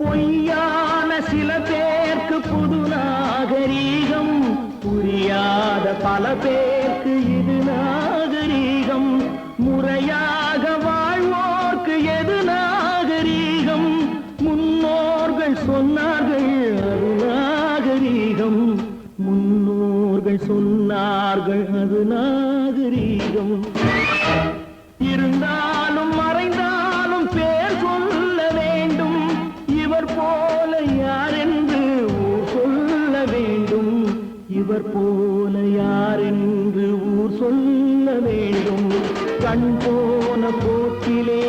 பொய்யான சில பேருக்கு புது நாகரீகம், புரியாத பல பேருக்கு இது நாகரீகம். முறையாக வாழ்வோர்க்கு எது நாகரீகம்? முன்னோர்கள் சொன்னார்கள் அது நாகரீகம். முன்னோர்கள் சொன்னார்கள் அது நாகரீகம். இருந்தாலும் மறைந்தாலும் பேர் சொல்ல வேண்டும். இவர் போல யார் என்று ஊர் சொல்ல வேண்டும். இவர் போல யார் என்று ஊர் சொல்ல வேண்டும். கண் போன போக்கிலே